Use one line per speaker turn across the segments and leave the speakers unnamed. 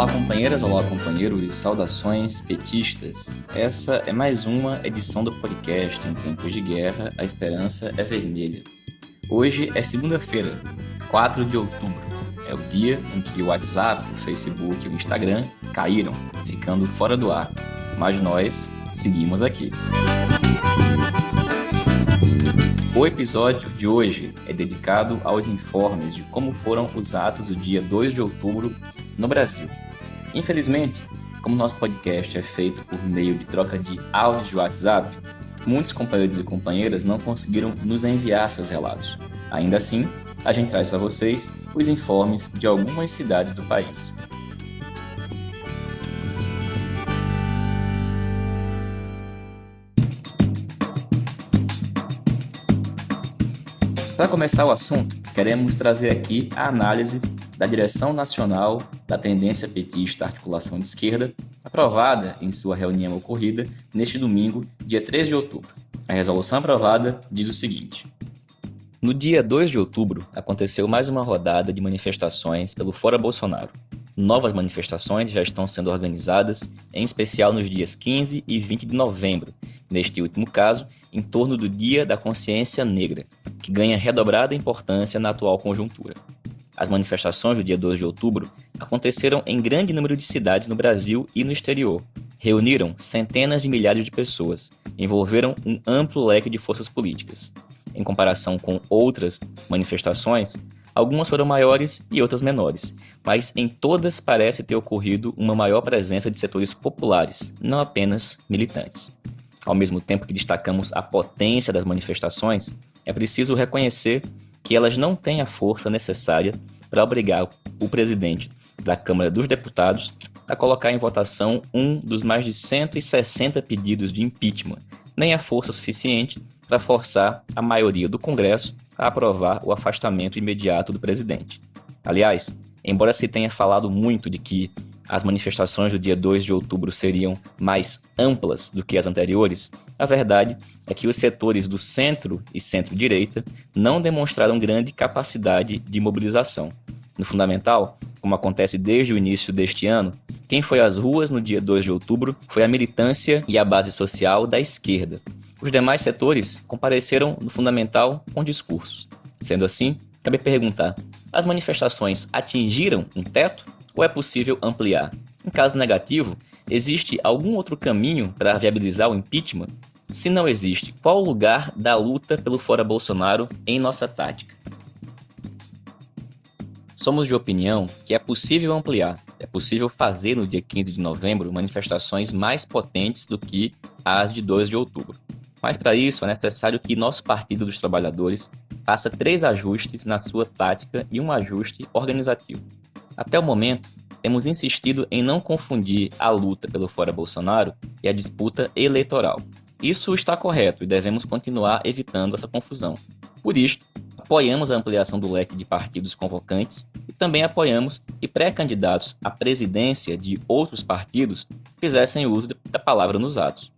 Olá, companheiras, olá, companheiros, saudações petistas. Essa é mais uma edição do podcast Em Tempos de Guerra, a Esperança é Vermelha. Hoje é segunda-feira, 4 de outubro. É o dia em que o WhatsApp, o Facebook e o Instagram caíram, ficando fora do ar. Mas nós seguimos aqui. O episódio de hoje é dedicado aos informes de como foram os atos do dia 2 de outubro no Brasil. Infelizmente, como nosso podcast é feito por meio de troca de áudios de WhatsApp, muitos companheiros e companheiras não conseguiram nos enviar seus relatos. Ainda assim, a gente traz para vocês os informes de algumas cidades do país. Para começar o assunto, queremos trazer aqui a análise da Direção Nacional da Tendência Petista Articulação de Esquerda, aprovada em sua reunião ocorrida neste domingo, dia 3 de outubro. A resolução aprovada diz o seguinte: no dia 2 de outubro, aconteceu mais uma rodada de manifestações pelo Fora Bolsonaro. Novas manifestações já estão sendo organizadas, em especial nos dias 15 e 20 de novembro, neste último caso, em torno do Dia da Consciência Negra, que ganha redobrada importância na atual conjuntura. As manifestações do dia 2 de outubro aconteceram em grande número de cidades no Brasil e no exterior. Reuniram centenas de milhares de pessoas, envolveram um amplo leque de forças políticas. Em comparação com outras manifestações, algumas foram maiores e outras menores, mas em todas parece ter ocorrido uma maior presença de setores populares, não apenas militantes. Ao mesmo tempo que destacamos a potência das manifestações, é preciso reconhecer que elas não têm a força necessária para obrigar o presidente da Câmara dos Deputados a colocar em votação um dos mais de 160 pedidos de impeachment, nem a força suficiente para forçar a maioria do Congresso a aprovar o afastamento imediato do presidente. Aliás, embora se tenha falado muito de que as manifestações do dia 2 de outubro seriam mais amplas do que as anteriores, a verdade é que os setores do centro e centro-direita não demonstraram grande capacidade de mobilização. No fundamental, como acontece desde o início deste ano, quem foi às ruas no dia 2 de outubro foi a militância e a base social da esquerda. Os demais setores compareceram no fundamental com discursos. Sendo assim, cabe perguntar: as manifestações atingiram um teto ou é possível ampliar? Em caso negativo, existe algum outro caminho para viabilizar o impeachment? Se não existe, qual o lugar da luta pelo Fora Bolsonaro em nossa tática? Somos de opinião que é possível ampliar, é possível fazer no dia 15 de novembro manifestações mais potentes do que as de 2 de outubro. Mas para isso é necessário que nosso Partido dos Trabalhadores faça 3 ajustes na sua tática e um ajuste organizativo. Até o momento, temos insistido em não confundir a luta pelo Fora Bolsonaro e a disputa eleitoral. Isso está correto e devemos continuar evitando essa confusão. Por isso, apoiamos a ampliação do leque de partidos convocantes e também apoiamos que pré-candidatos à presidência de outros partidos fizessem uso da palavra nos atos.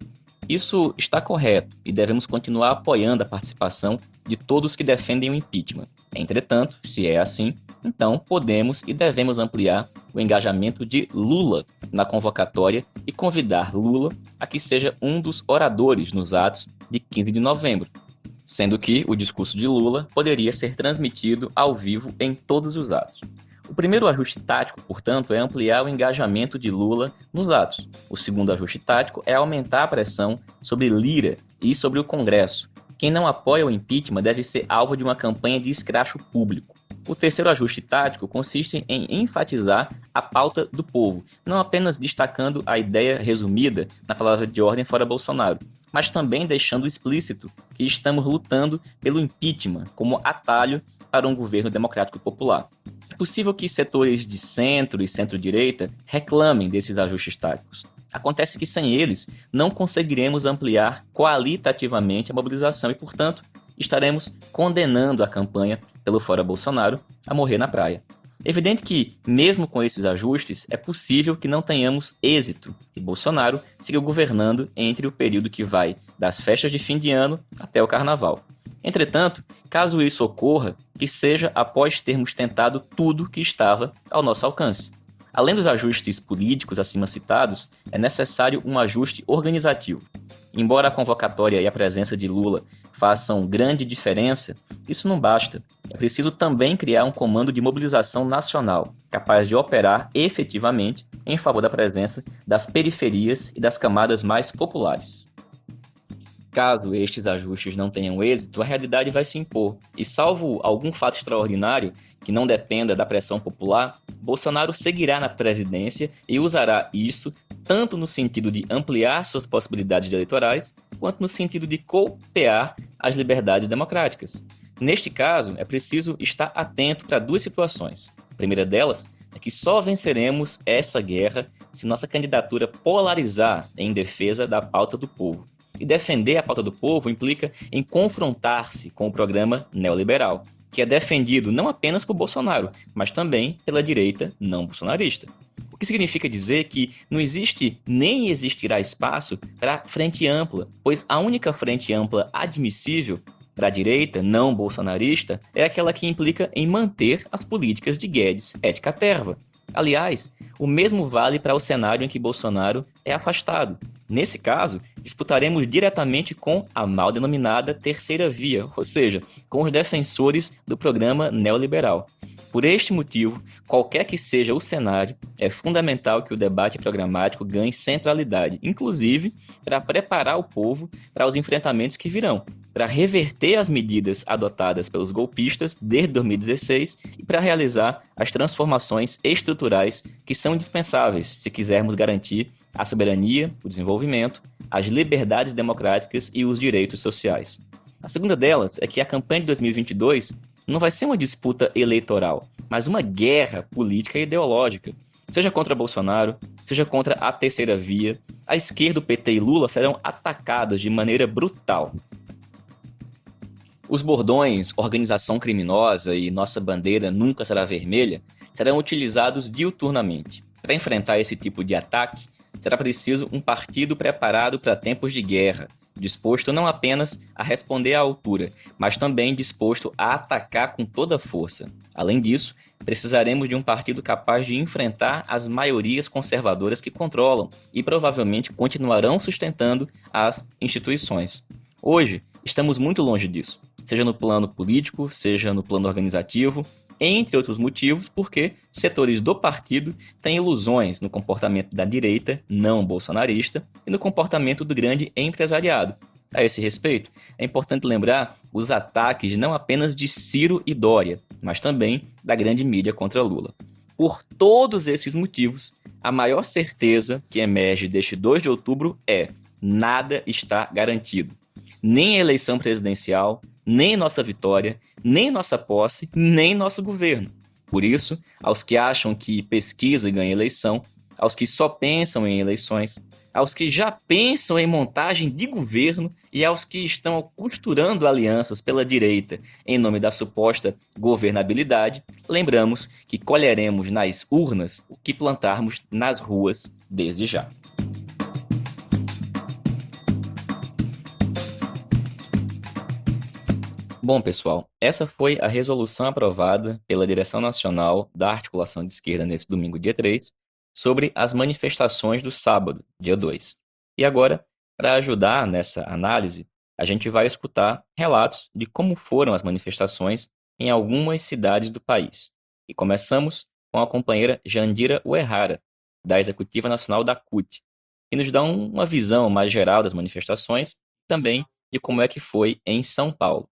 Isso está correto e devemos continuar apoiando a participação de todos que defendem o impeachment. Entretanto, se é assim, então podemos e devemos ampliar o engajamento de Lula na convocatória e convidar Lula a que seja um dos oradores nos atos de 15 de novembro, sendo que o discurso de Lula poderia ser transmitido ao vivo em todos os atos. O primeiro ajuste tático, portanto, é ampliar o engajamento de Lula nos atos. O segundo ajuste tático é aumentar a pressão sobre Lira e sobre o Congresso. Quem não apoia o impeachment deve ser alvo de uma campanha de escracho público. O terceiro ajuste tático consiste em enfatizar a pauta do povo, não apenas destacando a ideia resumida na palavra de ordem Fora Bolsonaro, mas também deixando explícito que estamos lutando pelo impeachment como atalho para um governo democrático popular. É possível que setores de centro e centro-direita reclamem desses ajustes táticos. Acontece que sem eles não conseguiremos ampliar qualitativamente a mobilização e, portanto, estaremos condenando a campanha pelo Fora Bolsonaro a morrer na praia. É evidente que, mesmo com esses ajustes, é possível que não tenhamos êxito e Bolsonaro siga governando entre o período que vai das festas de fim de ano até o carnaval. Entretanto, caso isso ocorra, que seja após termos tentado tudo que estava ao nosso alcance. Além dos ajustes políticos acima citados, é necessário um ajuste organizativo. Embora a convocatória e a presença de Lula façam grande diferença, isso não basta. É preciso também criar um comando de mobilização nacional, capaz de operar efetivamente em favor da presença das periferias e das camadas mais populares. Caso estes ajustes não tenham êxito, a realidade vai se impor, e salvo algum fato extraordinário que não dependa da pressão popular, Bolsonaro seguirá na presidência e usará isso tanto no sentido de ampliar suas possibilidades eleitorais, quanto no sentido de golpear as liberdades democráticas. Neste caso, é preciso estar atento para duas situações. A primeira delas é que só venceremos essa guerra se nossa candidatura polarizar em defesa da pauta do povo. E defender a pauta do povo implica em confrontar-se com o programa neoliberal, que é defendido não apenas por Bolsonaro, mas também pela direita não bolsonarista. O que significa dizer que não existe nem existirá espaço para frente ampla, pois a única frente ampla admissível para a direita não bolsonarista é aquela que implica em manter as políticas de Guedes et caterva. Aliás, o mesmo vale para o cenário em que Bolsonaro é afastado. Nesse caso, disputaremos diretamente com a mal denominada terceira via, ou seja, com os defensores do programa neoliberal. Por este motivo, qualquer que seja o cenário, é fundamental que o debate programático ganhe centralidade, inclusive para preparar o povo para os enfrentamentos que virão, para reverter as medidas adotadas pelos golpistas desde 2016 e para realizar as transformações estruturais que são indispensáveis se quisermos garantir a soberania, o desenvolvimento, as liberdades democráticas e os direitos sociais. A segunda delas é que a campanha de 2022 não vai ser uma disputa eleitoral, mas uma guerra política e ideológica. Seja contra Bolsonaro, seja contra a terceira via, a esquerda, o PT e Lula serão atacadas de maneira brutal. Os bordões organização criminosa e nossa bandeira nunca será vermelha serão utilizados diuturnamente. Para enfrentar esse tipo de ataque, será preciso um partido preparado para tempos de guerra, disposto não apenas a responder à altura, mas também disposto a atacar com toda a força. Além disso, precisaremos de um partido capaz de enfrentar as maiorias conservadoras que controlam e provavelmente continuarão sustentando as instituições. Hoje, estamos muito longe disso, seja no plano político, seja no plano organizativo, entre outros motivos, porque setores do partido têm ilusões no comportamento da direita não bolsonarista e no comportamento do grande empresariado. A esse respeito, é importante lembrar os ataques não apenas de Ciro e Dória, mas também da grande mídia contra Lula. Por todos esses motivos, a maior certeza que emerge deste 2 de outubro é: nada está garantido. Nem a eleição presidencial, nem nossa vitória, nem nossa posse, nem nosso governo. Por isso, aos que acham que pesquisa ganha eleição, aos que só pensam em eleições, aos que já pensam em montagem de governo e aos que estão costurando alianças pela direita em nome da suposta governabilidade, lembramos que colheremos nas urnas o que plantarmos nas ruas desde já. Bom, pessoal, essa foi a resolução aprovada pela Direção Nacional da Articulação de Esquerda nesse domingo, dia 3, sobre as manifestações do sábado, dia 2. E agora, para ajudar nessa análise, a gente vai escutar relatos de como foram as manifestações em algumas cidades do país. E começamos com a companheira Jandira Uehara, da Executiva Nacional da CUT, que nos dá uma visão mais geral das manifestações e também de como é que foi em São Paulo.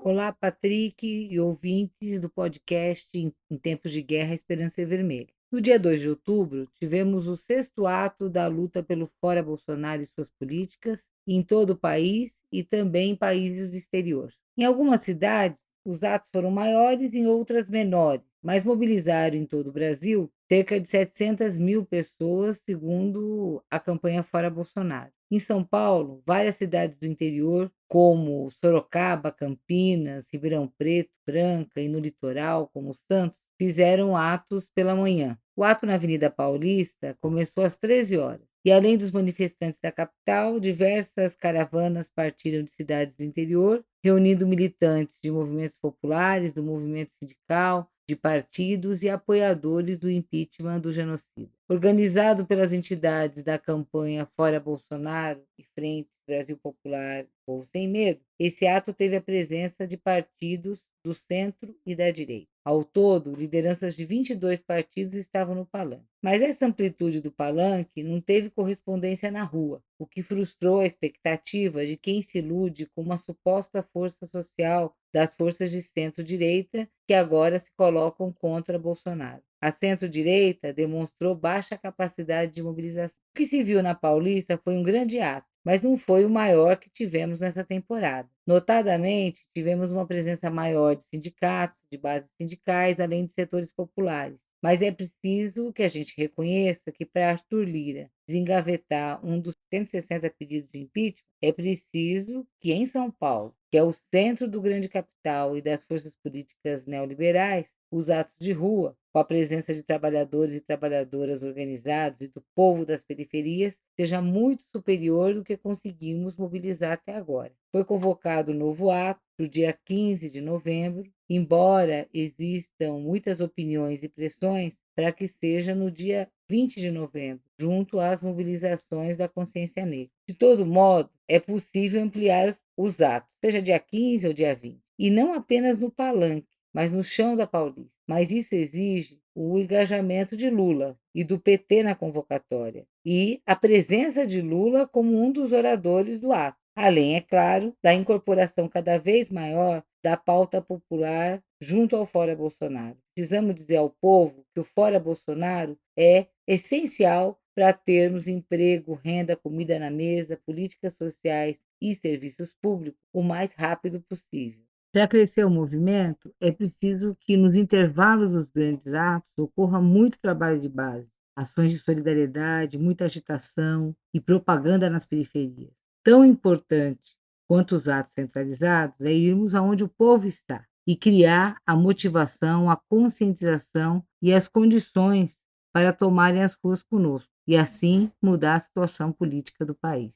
Olá, Patrick e ouvintes do podcast em Tempos de Guerra, Esperança é Vermelha. No dia 2 de outubro, tivemos o sexto ato da luta pelo Fora Bolsonaro e suas políticas em todo o país e também em países do exterior. Em algumas cidades, os atos foram maiores, em outras menores, mas mobilizaram em todo o Brasil cerca de 700 mil pessoas, segundo a campanha Fora Bolsonaro. Em São Paulo, várias cidades do interior, como Sorocaba, Campinas, Ribeirão Preto, Franca e no litoral, como Santos, fizeram atos pela manhã. O ato na Avenida Paulista começou às 13 horas. E além dos manifestantes da capital, diversas caravanas partiram de cidades do interior, reunindo militantes de movimentos populares, do movimento sindical, de partidos e apoiadores do impeachment do genocida. Organizado pelas entidades da campanha Fora Bolsonaro e Frentes Brasil Popular, Povo Sem Medo, esse ato teve a presença de partidos do centro e da direita. Ao todo, lideranças de 22 partidos estavam no palanque. Mas essa amplitude do palanque não teve correspondência na rua, o que frustrou a expectativa de quem se ilude com uma suposta força social das forças de centro-direita que agora se colocam contra Bolsonaro. A centro-direita demonstrou baixa capacidade de mobilização. O que se viu na Paulista foi um grande ato, mas não foi o maior que tivemos nessa temporada. Notadamente, tivemos uma presença maior de sindicatos, de bases sindicais, além de setores populares. Mas é preciso que a gente reconheça que para Arthur Lira desengavetar um dos 160 pedidos de impeachment, é preciso que em São Paulo, que é o centro do grande capital e das forças políticas neoliberais, os atos de rua, com a presença de trabalhadores e trabalhadoras organizados e do povo das periferias, seja muito superior do que conseguimos mobilizar até agora. Foi convocado um novo ato para o dia 15 de novembro, embora existam muitas opiniões e pressões para que seja no dia 20 de novembro, junto às mobilizações da consciência negra. De todo modo, é possível ampliar os atos, seja dia 15 ou dia 20, e não apenas no palanque, mas no chão da Paulista. Mas isso exige o engajamento de Lula e do PT na convocatória, e a presença de Lula como um dos oradores do ato. Além, é claro, da incorporação cada vez maior da pauta popular junto ao Fora Bolsonaro. Precisamos dizer ao povo que o Fora Bolsonaro é essencial para termos emprego, renda, comida na mesa, políticas sociais e serviços públicos o mais rápido possível. Para crescer o movimento, é preciso que nos intervalos dos grandes atos ocorra muito trabalho de base, ações de solidariedade, muita agitação e propaganda nas periferias. Tão importante quanto os atos centralizados é irmos aonde o povo está e criar a motivação, a conscientização e as condições para tomarem as ruas conosco e assim mudar a situação política do país.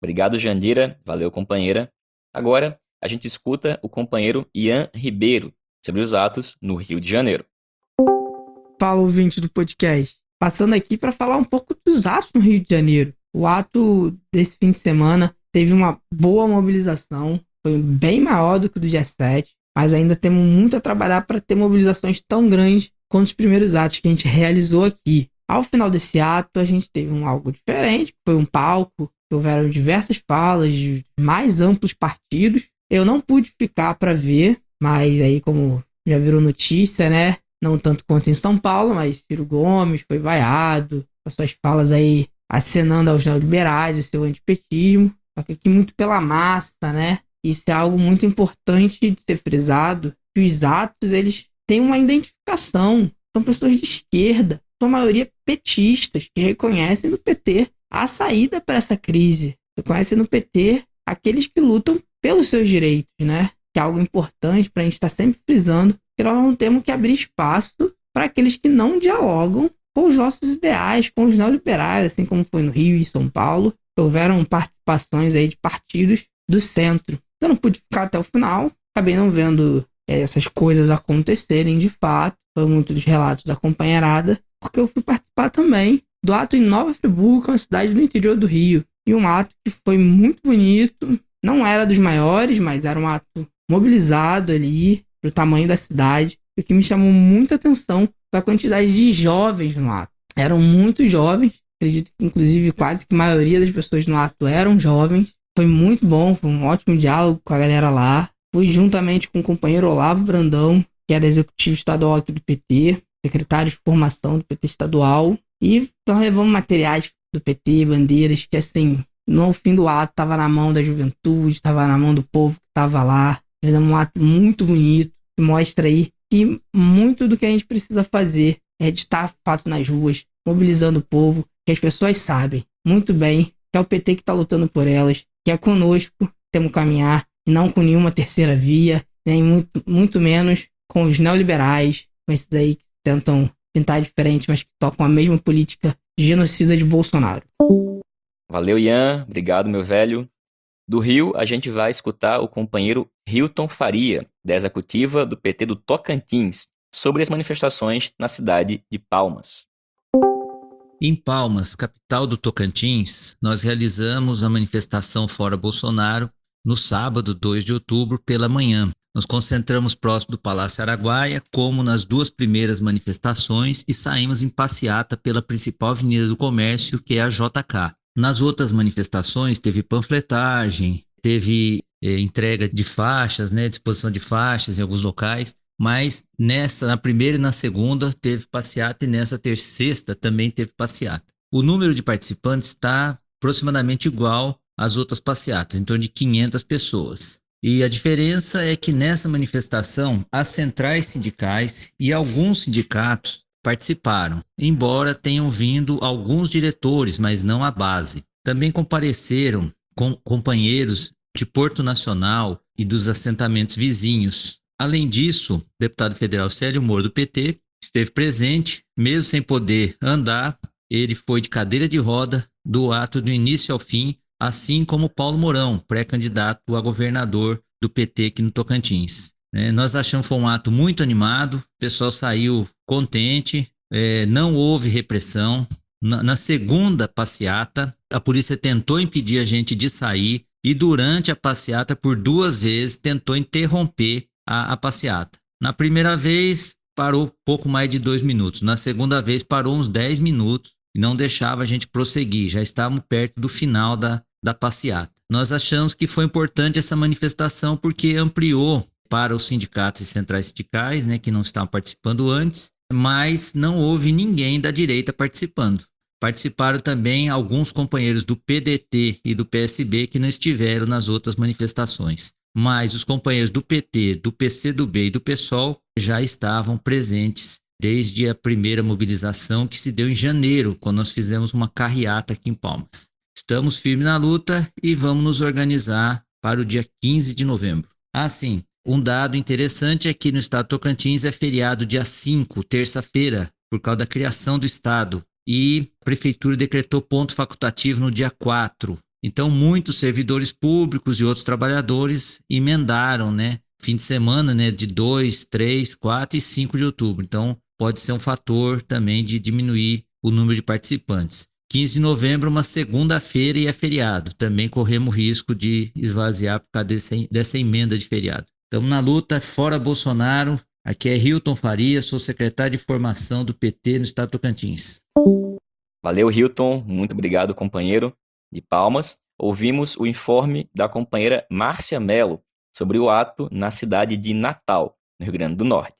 Obrigado, Jandira. Valeu, companheira. Agora, a gente escuta o companheiro Ian Ribeiro sobre os atos no Rio de Janeiro.
Fala, ouvinte do podcast. Passando aqui para falar um pouco dos atos no Rio de Janeiro. O ato desse fim de semana teve uma boa mobilização, foi bem maior do que o do dia 7, mas ainda temos muito a trabalhar para ter mobilizações tão grandes quanto os primeiros atos que a gente realizou aqui. Ao final desse ato, a gente teve algo diferente, que foi um palco, que houveram diversas falas de mais amplos partidos. Eu não pude ficar para ver, mas aí, como já virou notícia, né? Não tanto quanto em São Paulo, mas Ciro Gomes foi vaiado, as suas falas aí acenando aos neoliberais e seu antipetismo, só que aqui muito pela massa, né? Isso é algo muito importante de ser frisado, que os atos, eles têm uma identificação, são pessoas de esquerda, sua maioria petistas, que reconhecem no PT a saída para essa crise, reconhecem no PT aqueles que lutam pelos seus direitos, né? Que é algo importante para a gente estar sempre frisando, que nós não temos que abrir espaço para aqueles que não dialogam com os nossos ideais, com os neoliberais, assim como foi no Rio e São Paulo, que houveram participações aí de partidos do centro. Eu não pude ficar até o final, acabei não vendo essas coisas acontecerem de fato, foi muito dos relatos da companheirada, porque eu fui participar também do ato em Nova Friburgo, uma cidade do interior do Rio, e um ato que foi muito bonito, não era dos maiores, mas era um ato mobilizado ali, pro tamanho da cidade. O que me chamou muita atenção foi a quantidade de jovens no ato. Eram muito jovens, acredito que inclusive quase que a maioria das pessoas no ato eram jovens. Foi muito bom, foi um ótimo diálogo com a galera lá. Fui juntamente com o companheiro Olavo Brandão, que era executivo estadual aqui do PT, secretário de formação do PT estadual. E nós levamos materiais do PT, bandeiras, que assim, no fim do ato estava na mão da juventude, estava na mão do povo que estava lá. Fizemos um ato muito bonito, que mostra aí que muito do que a gente precisa fazer é de estar de fato nas ruas, mobilizando o povo, que as pessoas sabem muito bem que é o PT que está lutando por elas, que é conosco, temos que caminhar, e não com nenhuma terceira via, nem muito menos com os neoliberais, com esses aí que tentam pintar diferente, mas que tocam a mesma política genocida de Bolsonaro.
Valeu, Ian. Obrigado, meu velho. Do Rio, a gente vai escutar o companheiro Hilton Faria da executiva do PT do Tocantins, sobre as manifestações na cidade de Palmas.
Em Palmas, capital do Tocantins, nós realizamos a manifestação Fora Bolsonaro no sábado, 2 de outubro, pela manhã. Nos concentramos próximo do Palácio Araguaia, como nas duas primeiras manifestações, e saímos em passeata pela principal avenida do comércio, que é a JK. Nas outras manifestações teve panfletagem, teve entrega de faixas, disposição de faixas em alguns locais, mas na primeira e na segunda teve passeata, e nessa sexta também teve passeata. O número de participantes está aproximadamente igual às outras passeatas, em torno de 500 pessoas. E a diferença é que nessa manifestação as centrais sindicais e alguns sindicatos participaram, embora tenham vindo alguns diretores, mas não a base. Também compareceram companheiros de Porto Nacional e dos assentamentos vizinhos. Além disso, o deputado federal Célio Moro, do PT, esteve presente, mesmo sem poder andar. Ele foi de cadeira de roda do ato do início ao fim, assim como Paulo Mourão, pré-candidato a governador do PT aqui no Tocantins. Nós achamos que foi um ato muito animado, o pessoal saiu contente, não houve repressão. Na segunda passeata, a polícia tentou impedir a gente de sair e durante a passeata, por 2 vezes, tentou interromper a passeata. Na primeira vez, parou pouco mais de 2 minutos. Na segunda vez, parou uns 10 minutos e não deixava a gente prosseguir. Já estávamos perto do final da passeata. Nós achamos que foi importante essa manifestação porque ampliou para os sindicatos e centrais sindicais, que não estavam participando antes, mas não houve ninguém da direita participando. Participaram também alguns companheiros do PDT e do PSB que não estiveram nas outras manifestações. Mas os companheiros do PT, do PCdoB e do PSOL já estavam presentes desde a primeira mobilização que se deu em janeiro, quando nós fizemos uma carreata aqui em Palmas. Estamos firmes na luta e vamos nos organizar para o dia 15 de novembro. Sim, um dado interessante é que no estado de Tocantins é feriado dia 5, terça-feira, por causa da criação do estado. E a prefeitura decretou ponto facultativo no dia 4. Então, muitos servidores públicos e outros trabalhadores emendaram, fim de semana, de 2, 3, 4 e 5 de outubro. Então, pode ser um fator também de diminuir o número de participantes. 15 de novembro, uma segunda-feira e é feriado. Também corremos risco de esvaziar por causa dessa emenda de feriado. Estamos na luta, fora Bolsonaro. Aqui é Hilton Faria, sou secretário de formação do PT no estado de Tocantins.
Valeu, Hilton. Muito obrigado, companheiro de Palmas. Ouvimos o informe da companheira Márcia Mello sobre o ato na cidade de Natal, no Rio Grande do Norte.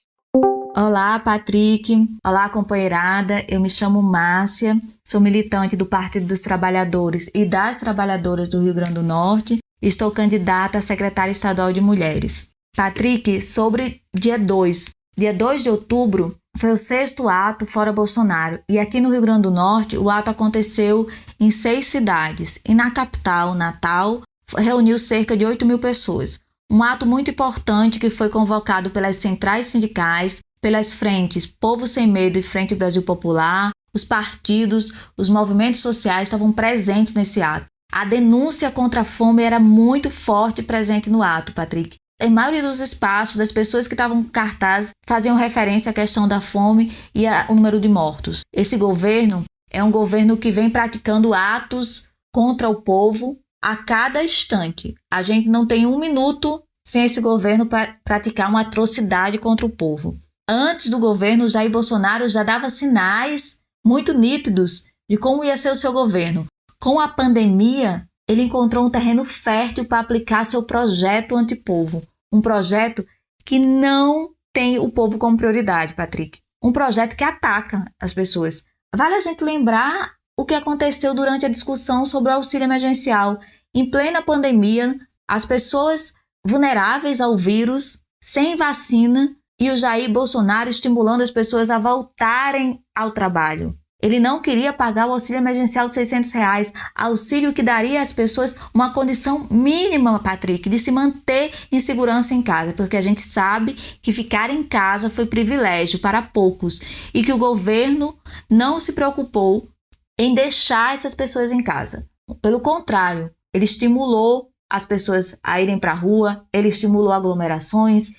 Olá, Patrick. Olá, companheirada. Eu me chamo Márcia, sou militante do Partido dos Trabalhadores e das Trabalhadoras do Rio Grande do Norte e estou candidata a secretária estadual de Mulheres. Patrick, sobre dia 2 de outubro, foi o 6º ato Fora Bolsonaro. E aqui no Rio Grande do Norte, o ato aconteceu em 6 cidades. E na capital, Natal, reuniu cerca de 8.000 pessoas. Um ato muito importante que foi convocado pelas centrais sindicais, pelas frentes Povo Sem Medo e Frente Brasil Popular, os partidos, os movimentos sociais estavam presentes nesse ato. A denúncia contra a fome era muito forte e presente no ato, Patrick. A maioria dos espaços, das pessoas que estavam com cartazes, faziam referência à questão da fome e ao número de mortos. Esse governo é um governo que vem praticando atos contra o povo a cada instante. A gente não tem 1 minuto sem esse governo praticar uma atrocidade contra o povo. Antes do governo, Jair Bolsonaro já dava sinais muito nítidos de como ia ser o seu governo. Com a pandemia, ele encontrou um terreno fértil para aplicar seu projeto antipovo. Um projeto que não tem o povo como prioridade, Patrick. Um projeto que ataca as pessoas. Vale a gente lembrar o que aconteceu durante a discussão sobre o auxílio emergencial. Em plena pandemia, as pessoas vulneráveis ao vírus, sem vacina, e o Jair Bolsonaro estimulando as pessoas a voltarem ao trabalho. Ele não queria pagar o auxílio emergencial de R$600, auxílio que daria às pessoas uma condição mínima, Patrick, de se manter em segurança em casa, porque a gente sabe que ficar em casa foi privilégio para poucos e que o governo não se preocupou em deixar essas pessoas em casa. Pelo contrário, ele estimulou as pessoas a irem para a rua, ele estimulou aglomerações,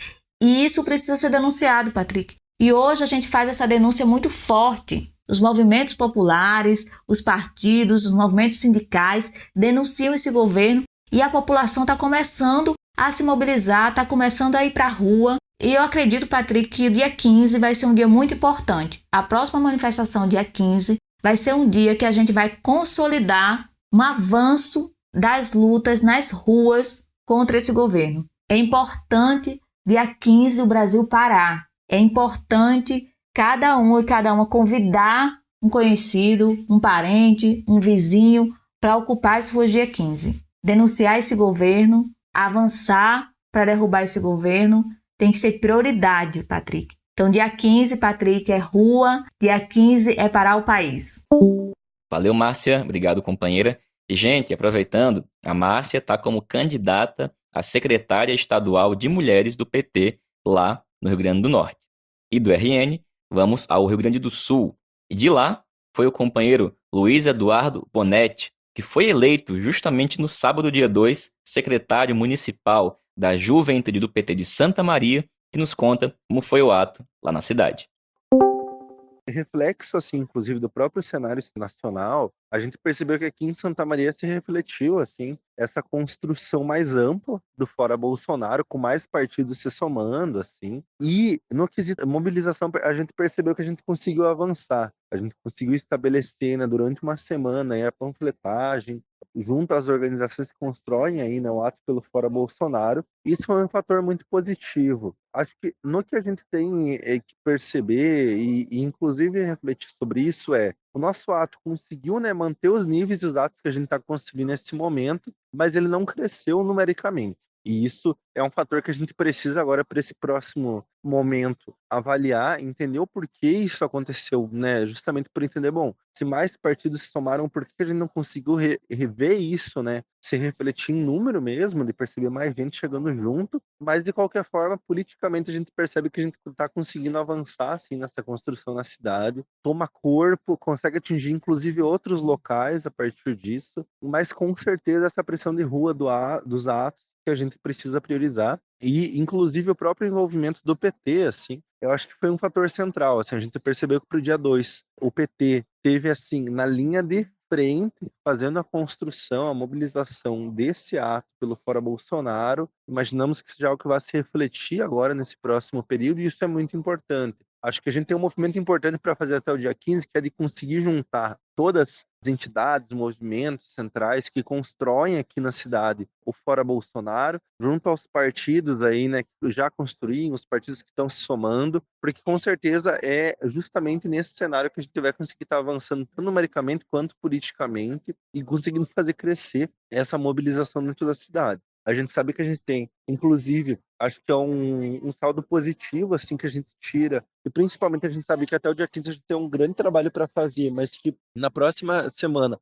e isso precisa ser denunciado, Patrick. E hoje a gente faz essa denúncia muito forte. Os movimentos populares, os partidos, os movimentos sindicais denunciam esse governo e a população está começando a se mobilizar, está começando a ir para a rua. E eu acredito, Patrick, que o dia 15 vai ser um dia muito importante. A próxima manifestação, dia 15, vai ser um dia que a gente vai consolidar um avanço das lutas nas ruas contra esse governo. É importante, dia 15, o Brasil parar. É importante cada um e cada uma convidar um conhecido, um parente, um vizinho para ocupar as ruas dia 15. Denunciar esse governo, avançar para derrubar esse governo, tem que ser prioridade, Patrick. Então, dia 15, Patrick, é rua, dia 15 é parar o país.
Valeu, Márcia. Obrigado, companheira. E, gente, aproveitando, a Márcia está como candidata a secretária estadual de mulheres do PT lá no Rio Grande do Norte. E do RN, vamos ao Rio Grande do Sul. E de lá foi o companheiro Luiz Eduardo Bonetti, que foi eleito justamente no sábado, dia 2, secretário municipal da Juventude do PT de Santa Maria, que nos conta como foi o ato lá na cidade.
Reflexo, assim, inclusive, do próprio cenário nacional, a gente percebeu que aqui em Santa Maria se refletiu, assim, essa construção mais ampla do fora Bolsonaro, com mais partidos se somando, assim, e no quesito mobilização, a gente percebeu que a gente conseguiu avançar, a gente conseguiu estabelecer, né, durante uma semana, aí, a panfletagem, junto às organizações que constroem aí, né, o ato pelo fora Bolsonaro. Isso foi um fator muito positivo. Acho que no que a gente tem que perceber e inclusive refletir sobre isso o nosso ato conseguiu, né, manter os níveis e os atos que a gente está conseguindo nesse momento, mas ele não cresceu numericamente. E isso é um fator que a gente precisa agora para esse próximo momento avaliar, entender o porquê isso aconteceu, né? Justamente por entender, bom, se mais partidos se somaram, por que a gente não conseguiu rever isso, né? Se refletir em número mesmo, de perceber mais gente chegando junto, mas de qualquer forma, politicamente a gente percebe que a gente está conseguindo avançar assim nessa construção na cidade, toma corpo, consegue atingir inclusive outros locais a partir disso, mas com certeza essa pressão de rua dos atos que a gente precisa priorizar e inclusive o próprio envolvimento do PT, assim, eu acho que foi um fator central, assim, a gente percebeu que para o dia 2 o PT teve, assim, na linha de frente, fazendo a construção, a mobilização desse ato pelo Fora Bolsonaro. Imaginamos que seja algo que vai se refletir agora nesse próximo período e isso é muito importante. Acho que a gente tem um movimento importante para fazer até o dia 15, que é de conseguir juntar todas as entidades, movimentos centrais que constroem aqui na cidade o Fora Bolsonaro, junto aos partidos aí, né, que já construíram, os partidos que estão se somando, porque com certeza é justamente nesse cenário que a gente vai conseguir estar avançando tanto numericamente quanto politicamente e conseguindo fazer crescer essa mobilização dentro da cidade. A gente sabe que a gente tem, inclusive, acho que é um saldo positivo assim que a gente tira, e principalmente a gente sabe que até o dia 15 a gente tem um grande trabalho para fazer, mas que na próxima semana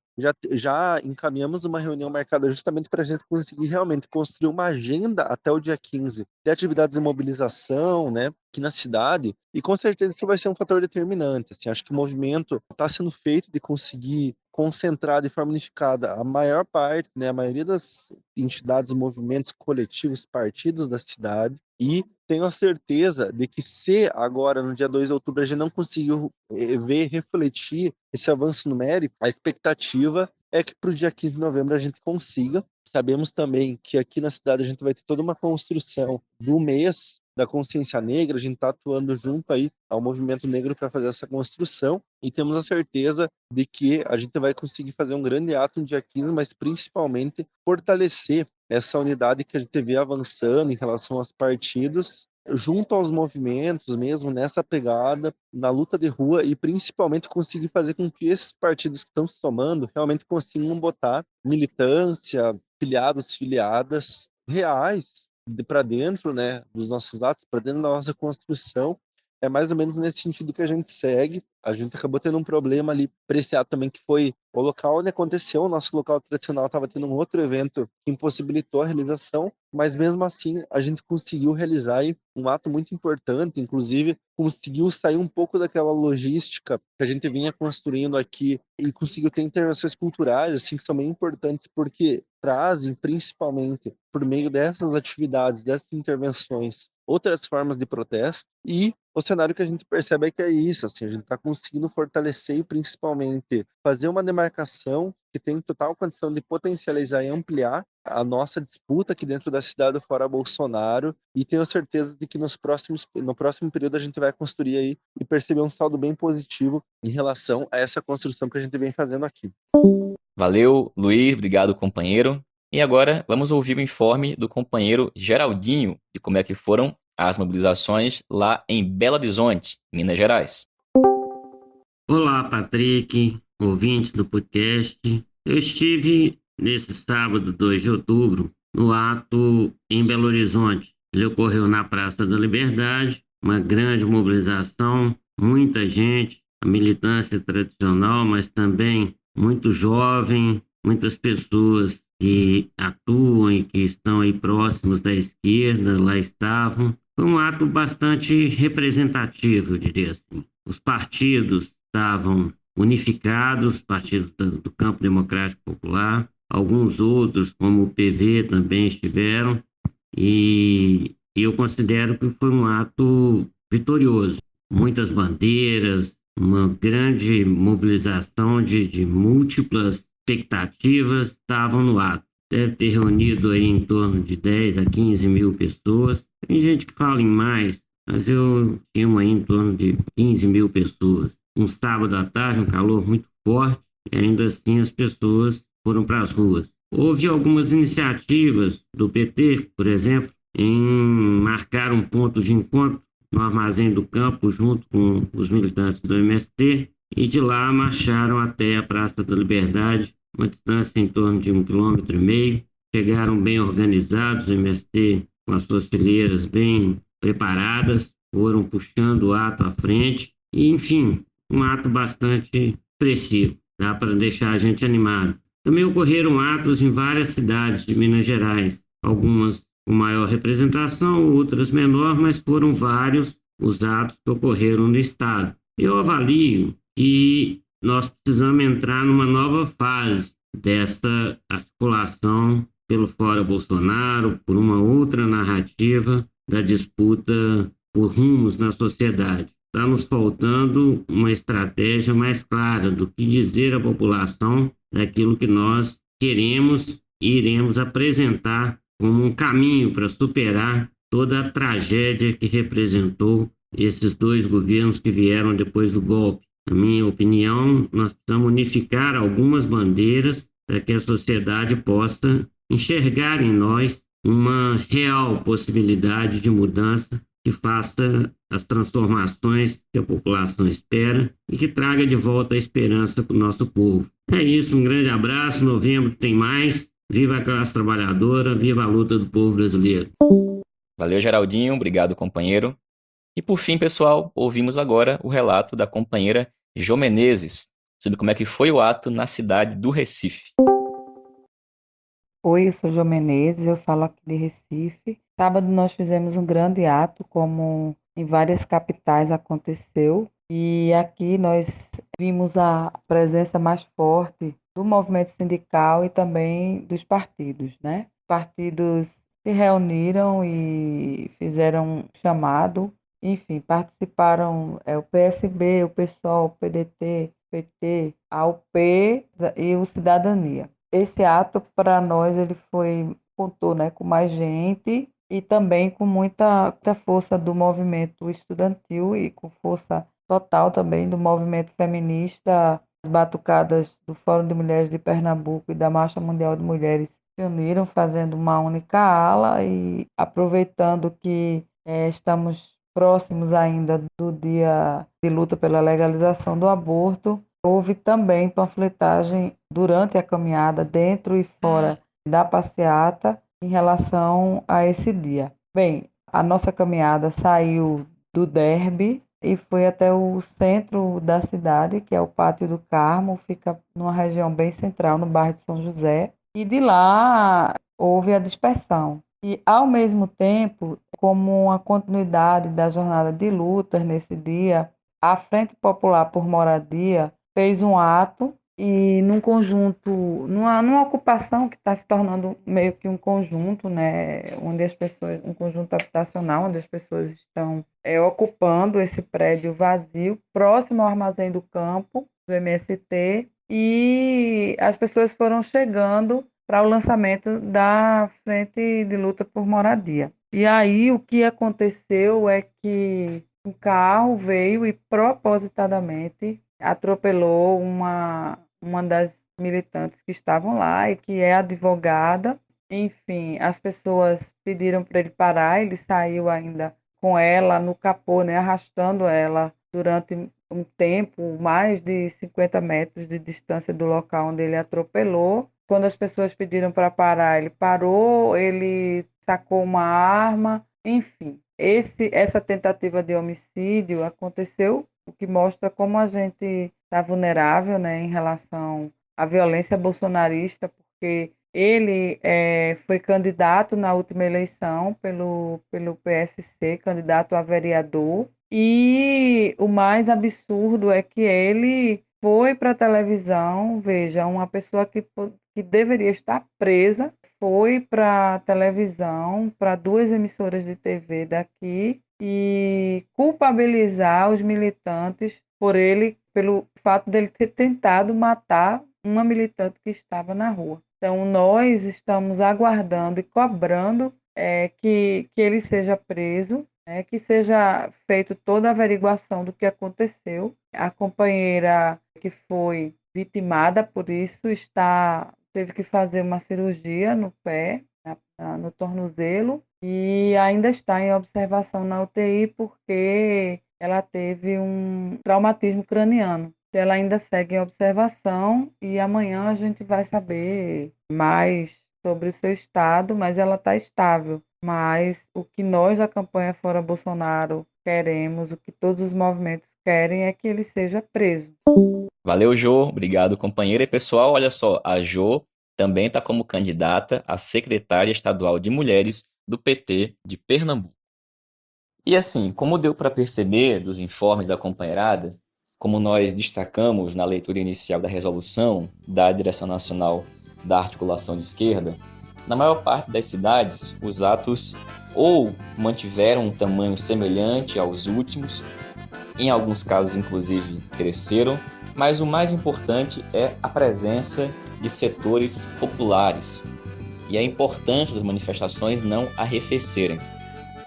já encaminhamos uma reunião marcada justamente para a gente conseguir realmente construir uma agenda até o dia 15 de atividades de mobilização, né, aqui na cidade, e com certeza isso vai ser um fator determinante. Assim, acho que o movimento está sendo feito de conseguir concentrar de forma unificada a maior parte, né, a maioria das entidades, movimentos coletivos, partidos da cidade, e tenho a certeza de que se agora, no dia 2 de outubro, a gente não conseguiu ver, refletir esse avanço numérico, a expectativa é que para o dia 15 de novembro a gente consiga. Sabemos também que aqui na cidade a gente vai ter toda uma construção do mês da consciência negra, a gente está atuando junto aí ao movimento negro para fazer essa construção e temos a certeza de que a gente vai conseguir fazer um grande ato no dia 15, mas principalmente fortalecer essa unidade que a gente vê avançando em relação aos partidos, junto aos movimentos mesmo, nessa pegada, na luta de rua e principalmente conseguir fazer com que esses partidos que estão se somando realmente consigam botar militância, filiados, filiadas reais para dentro, né, dos nossos atos, para dentro da nossa construção. É mais ou menos nesse sentido que a gente segue. A gente acabou tendo um problema ali para esse ato também, que foi o local onde aconteceu. O nosso local tradicional estava tendo um outro evento que impossibilitou a realização, mas mesmo assim a gente conseguiu realizar aí um ato muito importante, inclusive conseguiu sair um pouco daquela logística que a gente vinha construindo aqui e conseguiu ter intervenções culturais, assim, que são bem importantes, porque trazem, principalmente por meio dessas atividades, dessas intervenções, outras formas de protesto. E o cenário que a gente percebe é que é isso, assim, a gente está conseguindo fortalecer e principalmente fazer uma demarcação que tem total condição de potencializar e ampliar a nossa disputa aqui dentro da cidade do Fora Bolsonaro, e tenho certeza de que no próximo período a gente vai construir aí e perceber um saldo bem positivo em relação a essa construção que a gente vem fazendo aqui.
Valeu, Luiz, obrigado, companheiro. E agora vamos ouvir o informe do companheiro Geraldinho de como é que foram as mobilizações lá em Belo Horizonte, Minas Gerais.
Olá, Patrick, ouvintes do podcast. Eu estive nesse sábado, 2 de outubro, no ato em Belo Horizonte. Ele ocorreu na Praça da Liberdade, uma grande mobilização, muita gente, a militância tradicional, mas também muito jovem, muitas pessoas que atuam e que estão aí próximos da esquerda, lá estavam. Foi um ato bastante representativo, eu diria assim. Os partidos estavam unificados, partidos do Campo Democrático Popular, alguns outros, como o PV, também estiveram, e eu considero que foi um ato vitorioso. Muitas bandeiras, uma grande mobilização de múltiplas expectativas estavam no ato. Deve ter reunido aí em torno de 10 a 15 mil pessoas. Tem gente que fala em mais, mas eu estimo aí em torno de 15 mil pessoas. Um sábado à tarde, um calor muito forte, e ainda assim as pessoas foram para as ruas. Houve algumas iniciativas do PT, por exemplo, em marcar um ponto de encontro no Armazém do Campo, junto com os militantes do MST, e de lá marcharam até a Praça da Liberdade, uma distância em torno de 1,5 km. Chegaram bem organizados, o MST com as suas fileiras bem preparadas, foram puxando o ato à frente, e enfim, um ato bastante expressivo, dá para deixar a gente animado. Também ocorreram atos em várias cidades de Minas Gerais, algumas com maior representação, outras menor, mas foram vários os atos que ocorreram no estado. Eu avalio que nós precisamos entrar numa nova fase dessa articulação pelo Fora Bolsonaro, por uma outra narrativa da disputa por rumos na sociedade. Está nos faltando uma estratégia mais clara do que dizer à população daquilo que nós queremos e iremos apresentar como um caminho para superar toda a tragédia que representou esses dois governos que vieram depois do golpe. Na minha opinião, nós precisamos unificar algumas bandeiras para que a sociedade possa enxergar em nós uma real possibilidade de mudança que faça as transformações que a população espera e que traga de volta a esperança para o nosso povo. É isso, um grande abraço. Novembro tem mais. Viva a classe trabalhadora, viva a luta do povo brasileiro.
Valeu, Geraldinho, obrigado, companheiro. E por fim, pessoal, ouvimos agora o relato da companheira Jo Menezes sobre como é que foi o ato na cidade do Recife.
Oi, eu sou Jo Menezes, eu falo aqui de Recife. Sábado nós fizemos um grande ato, como em várias capitais aconteceu, e aqui nós vimos a presença mais forte do movimento sindical e também dos partidos, né? Os partidos se reuniram e fizeram um chamado, enfim, participaram o PSB, o PSOL, o PDT, o PT, a UP e o Cidadania. Esse ato, para nós, ele contou, né, com mais gente e também com muita força do movimento estudantil e com força total também do movimento feminista. As batucadas do Fórum de Mulheres de Pernambuco e da Marcha Mundial de Mulheres se uniram fazendo uma única ala, e aproveitando que estamos próximos ainda do dia de luta pela legalização do aborto, houve também panfletagem durante a caminhada, dentro e fora da passeata, em relação a esse dia. Bem, a nossa caminhada saiu do Derby e foi até o centro da cidade, que é o Pátio do Carmo, fica numa região bem central, no bairro de São José, e de lá houve a dispersão. E, ao mesmo tempo, como uma continuidade da jornada de lutas nesse dia, a Frente Popular por Moradia fez um ato
e num conjunto, numa ocupação que está se tornando meio que um conjunto, né, onde as pessoas, um conjunto habitacional, onde as pessoas estão ocupando esse prédio vazio, próximo ao Armazém do Campo, do MST, e as pessoas foram chegando para o lançamento da Frente de Luta por Moradia. E aí o que aconteceu é que um carro veio e propositadamente atropelou uma das militantes que estavam lá e que é advogada. Enfim, as pessoas pediram para ele parar, ele saiu ainda com ela no capô, né, arrastando ela durante um tempo, mais de 50 metros de distância do local onde ele atropelou. Quando as pessoas pediram para parar, ele parou, ele sacou uma arma, enfim. Essa tentativa de homicídio aconteceu, o que mostra como a gente está vulnerável, né, em relação à violência bolsonarista, porque ele foi candidato na última eleição pelo PSC, candidato a vereador, e o mais absurdo é que ele foi para a televisão, veja, uma pessoa que deveria estar presa, foi para a televisão, para 2 emissoras de TV daqui, e culpabilizar os militantes pelo fato dele ter tentado matar uma militante que estava na rua. Então, nós estamos aguardando e cobrando que ele seja preso, que seja feita toda a averiguação do que aconteceu. A companheira que foi vitimada por isso teve que fazer uma cirurgia no pé, no tornozelo, e ainda está em observação na UTI porque ela teve um traumatismo craniano. Ela ainda segue em observação e amanhã a gente vai saber mais sobre o seu estado, mas ela está estável. Mas o que nós da campanha Fora Bolsonaro queremos, o que todos os movimentos querem é que ele seja preso.
Valeu, Jô. Obrigado, companheira. E pessoal, olha só, a Jô também está como candidata a secretária estadual de mulheres do PT de Pernambuco. E assim, como deu para perceber dos informes da companheirada, como nós destacamos na leitura inicial da resolução da Direção Nacional da Articulação de Esquerda, na maior parte das cidades, os atos ou mantiveram um tamanho semelhante aos últimos, em alguns casos, inclusive, cresceram, mas o mais importante é a presença de setores populares e a importância das manifestações não arrefecerem.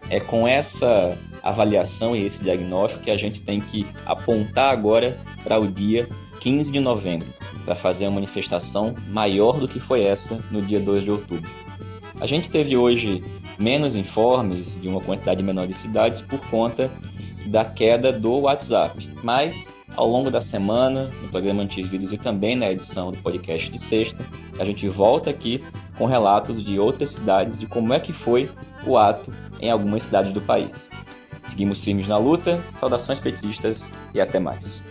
É com essa avaliação e esse diagnóstico que a gente tem que apontar agora para o dia 15 de novembro, para fazer uma manifestação maior do que foi essa no dia 2 de outubro. A gente teve hoje menos informes de uma quantidade menor de cidades por conta da queda do WhatsApp, mas ao longo da semana, no programa Antivírus e também na edição do podcast de sexta, a gente volta aqui com relatos de outras cidades de como é que foi o ato em algumas cidades do país. Seguimos firmes na luta, saudações petistas e até mais.